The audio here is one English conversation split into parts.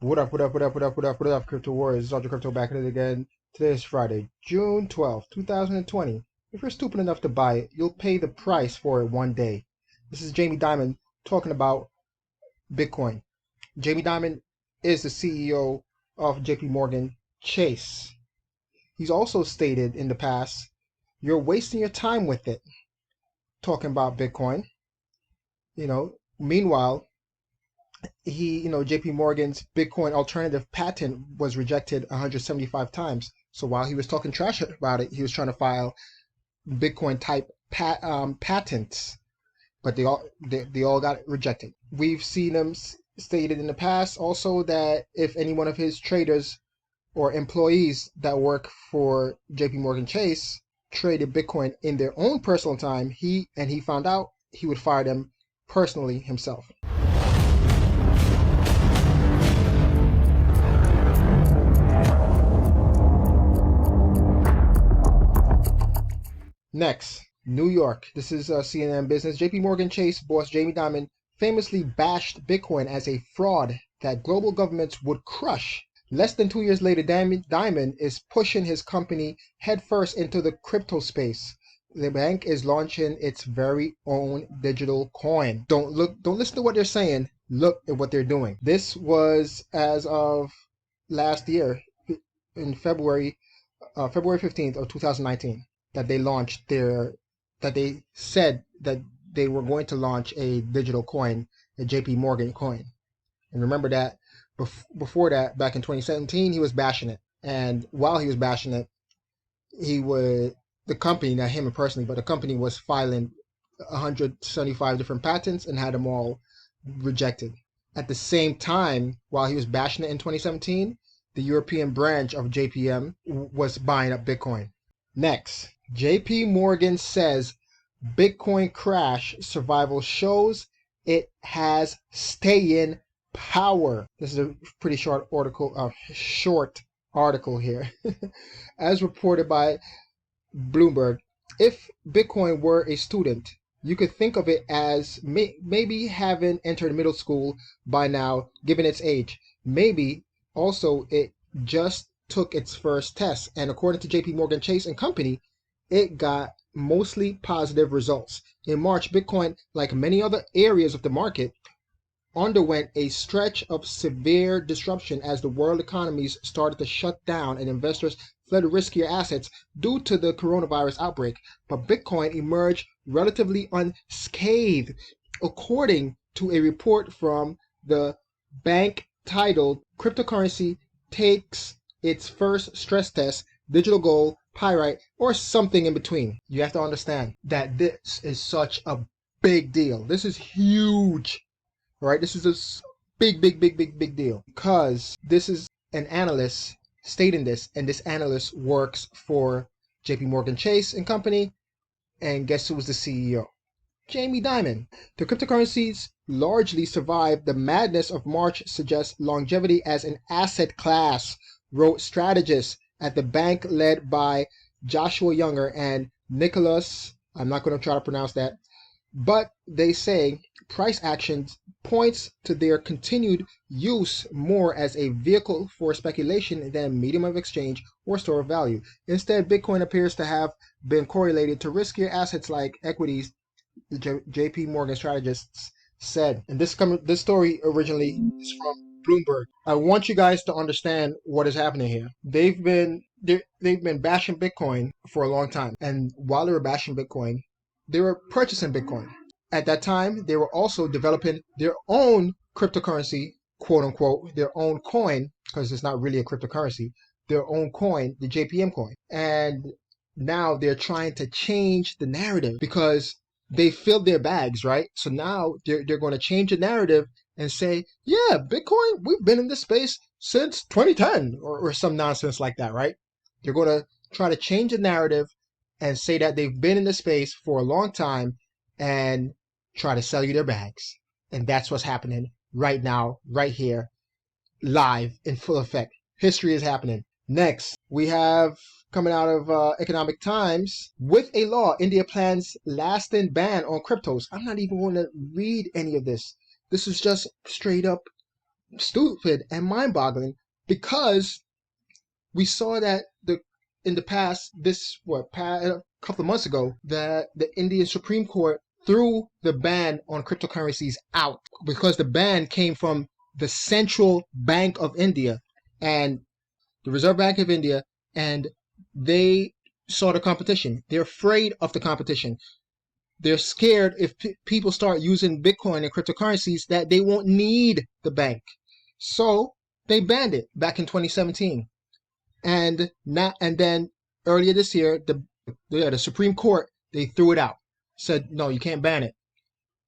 What up, Crypto Warriors? It's Ultra Crypto back at it again. Today is Friday, June 12th, 2020. If you're stupid enough to buy it, you'll pay the price for it one day. This is Jamie Dimon talking about Bitcoin. Jamie Dimon is the CEO of JP Morgan Chase. He's also stated in the past, you're wasting your time with it, talking about Bitcoin. Meanwhile, JP Morgan's Bitcoin alternative patent was rejected 175 times. So while he was talking trash about it, he was trying to file Bitcoin type patents, but they all got rejected. We've seen him stated in the past also that if any one of his traders or employees that work for JP Morgan Chase traded Bitcoin in their own personal time, he found out, he would fire them personally himself. Next, New York. This is CNN Business. JP Morgan Chase boss Jamie Dimon famously bashed Bitcoin as a fraud that global governments would crush. Less than 2 years later, Dimon is pushing his company headfirst into the crypto space. The bank is launching its very own digital coin. Don't listen to what they're saying. Look at what they're doing. This was as of last year, in February 15th of 2019. That they said that they were going to launch a digital coin, a JP Morgan coin. And remember that before that, back in 2017, he was bashing it. And while he was bashing it, the company, not him personally, but the company was filing 175 different patents and had them all rejected. At the same time, while he was bashing it in 2017, the European branch of JPM was buying up Bitcoin. Next, JP Morgan says Bitcoin crash survival shows it has staying power. This is a pretty short article here. As reported by Bloomberg, if Bitcoin were a student, you could think of it as maybe having entered middle school by now, given its age. Maybe also it just took its first test, and according to JP Morgan Chase and Company, it got mostly positive results. In March, Bitcoin, like many other areas of the market, underwent a stretch of severe disruption as the world economies started to shut down and investors fled riskier assets due to the coronavirus outbreak. But Bitcoin emerged relatively unscathed, according to a report from the bank titled Cryptocurrency Takes Its First Stress Test, Digital Gold, Pyrite, or something in between. You have to understand that this is such a big deal. This is huge, right? This is a big deal, because this is an analyst stating this, and this analyst works for JP Morgan Chase and Company, and guess who was the CEO? Jamie Dimon. The cryptocurrencies largely survived the madness of March suggests longevity as an asset class, wrote strategists at the bank led by Joshua Younger and Nicholas, I'm not going to try to pronounce that, but they say price actions points to their continued use more as a vehicle for speculation than medium of exchange or store of value. Instead, Bitcoin appears to have been correlated to riskier assets like equities, the JP Morgan strategists said. And this story originally is from Bloomberg. I want you guys to understand what is happening here. They've been bashing Bitcoin for a long time, and while they were bashing Bitcoin, they were purchasing Bitcoin. At that time, they were also developing their own cryptocurrency, quote unquote, their own coin, because it's not really a cryptocurrency, their own coin, the JPM coin. And now they're trying to change the narrative because they filled their bags, right? So now they're going to change the narrative and say, yeah, Bitcoin, we've been in this space since 2010 or some nonsense like that, right? They're going to try to change the narrative and say that they've been in the space for a long time and try to sell you their bags. And that's what's happening right now, right here, live in full effect. History is happening. Next, we have coming out of Economic Times, with a law, India plans lasting ban on cryptos. I'm not even going to read any of this. This is just straight up stupid and mind-boggling, because we saw that in the past, a couple of months ago, that the Indian Supreme Court threw the ban on cryptocurrencies out, because the ban came from the Central Bank of India and the Reserve Bank of India, and they saw the competition. They're afraid of the competition. They're scared if people start using Bitcoin and cryptocurrencies that they won't need the bank. So they banned it back in 2017. And then earlier this year, the Supreme Court, they threw it out. Said, no, you can't ban it.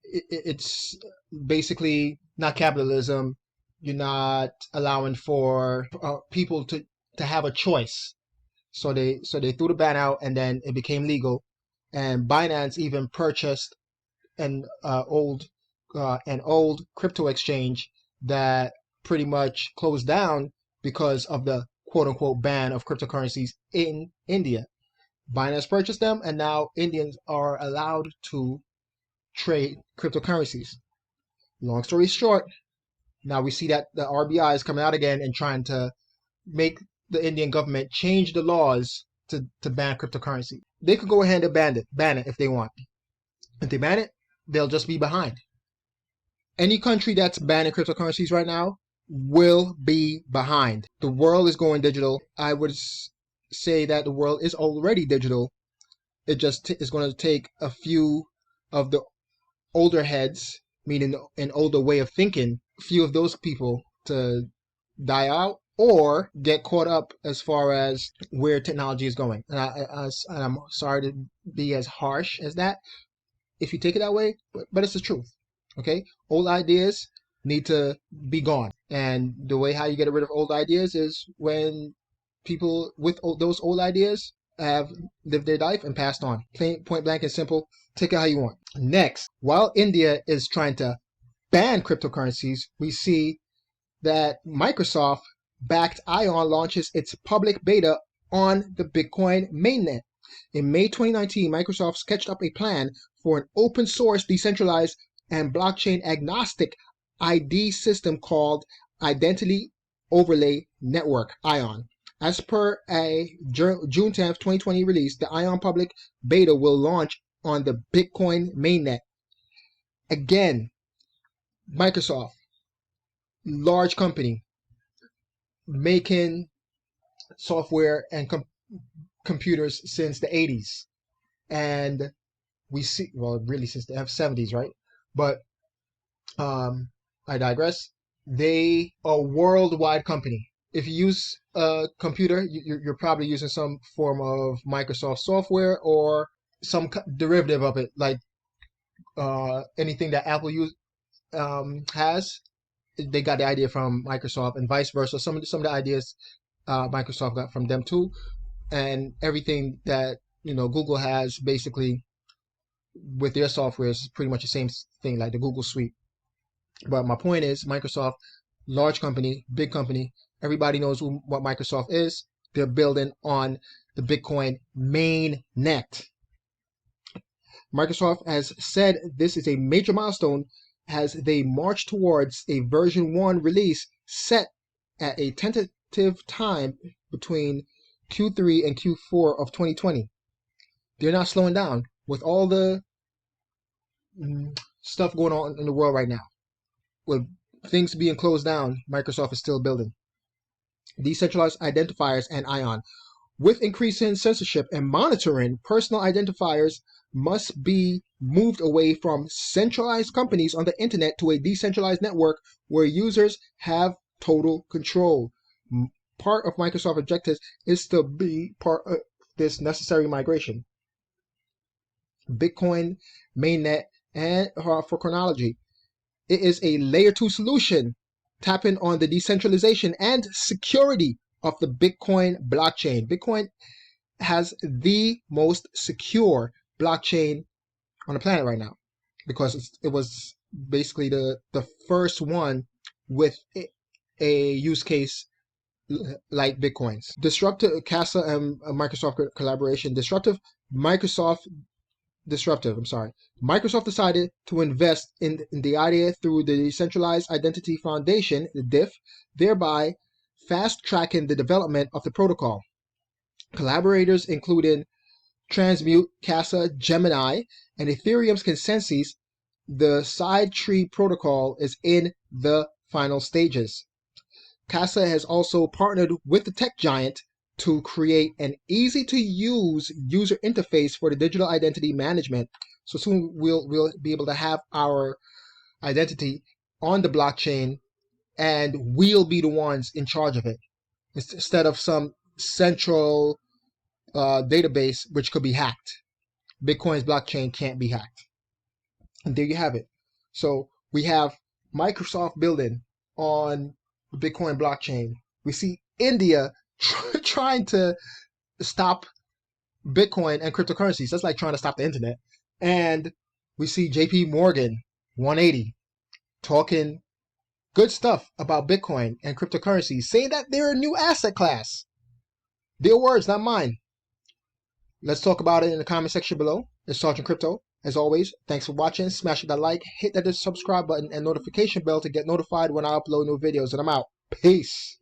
It's basically not capitalism. You're not allowing for people to have a choice. So they threw the ban out, and then it became legal. And Binance even purchased an old crypto exchange that pretty much closed down because of the quote unquote ban of cryptocurrencies in India. Binance purchased them, and now Indians are allowed to trade cryptocurrencies. Long story short, now we see that the RBI is coming out again and trying to make the Indian government change the laws to ban cryptocurrency. They could go ahead and ban it if they want. If they ban it, they'll just be behind. Any country that's banning cryptocurrencies right now will be behind. The world is going digital. I would say that the world is already digital. It just is going to take a few of the older heads, meaning an older way of thinking, a few of those people to die out or get caught up as far as where technology is going. And I'm sorry to be as harsh as that if you take it that way, but it's the truth. Okay, old ideas need to be gone, and the way how you get rid of old ideas is when people with those old ideas have lived their life and passed on. Plain, point blank and simple. Take it how you want. Next, while India is trying to ban cryptocurrencies, we see that Microsoft backed Ion launches its public beta on the Bitcoin mainnet. In May 2019, Microsoft sketched up a plan for an open source, decentralized, and blockchain agnostic ID system called Identity Overlay Network, ION. As per a June 10th, 2020 release, the ION public beta will launch on the Bitcoin mainnet. Again, Microsoft, large company, making software and computers since the 80s. And we see, well, really since the 70s, right? But I digress. They are a worldwide company. If you use a computer, you're probably using some form of Microsoft software or some derivative of it, like anything that Apple has. They got the idea from Microsoft, and vice versa. Some of the ideas Microsoft got from them too, and everything that Google has basically with their software is pretty much the same thing, like the Google Suite. But my point is, Microsoft, large company, big company, everybody knows what Microsoft is. They're building on the Bitcoin mainnet. Microsoft has said this is a major milestone as they march towards a version 1 release set at a tentative time between Q3 and Q4 of 2020. They're not slowing down with all the stuff going on in the world right now. With things being closed down, Microsoft is still building decentralized identifiers and ION. With increasing censorship and monitoring, personal identifiers must be moved away from centralized companies on the internet to a decentralized network where users have total control. Part of Microsoft's objectives is to be part of this necessary migration. Bitcoin mainnet and for chronology. It is a layer 2 solution tapping on the decentralization and security of the Bitcoin blockchain. Bitcoin has the most secure blockchain on the planet right now because it was basically the first one with a use case like Bitcoin's. Disruptive CASA and Microsoft collaboration. Disruptive Microsoft disruptive. I'm sorry. Microsoft decided to invest in the idea through the Decentralized Identity Foundation, the DIF, thereby fast-tracking the development of the protocol. Collaborators included Transmute, Casa, Gemini, and Ethereum's consensus. The side tree protocol is in the final stages. Casa has also partnered with the tech giant to create an easy-to-use user interface for the digital identity management. So soon we'll be able to have our identity on the blockchain, and we'll be the ones in charge of it instead of some central database which could be hacked. Bitcoin's blockchain can't be hacked. And there you have it. So we have Microsoft building on the Bitcoin blockchain. We see India trying to stop Bitcoin and cryptocurrencies. That's like trying to stop the internet. And we see JP Morgan 180 talking good stuff about Bitcoin and cryptocurrencies, saying that they're a new asset class. Their words, not mine. Let's talk about it in the comment section below. It's Sergeant Crypto. As always, thanks for watching. Smash that like, hit that subscribe button and notification bell to get notified when I upload new videos. And I'm out. Peace.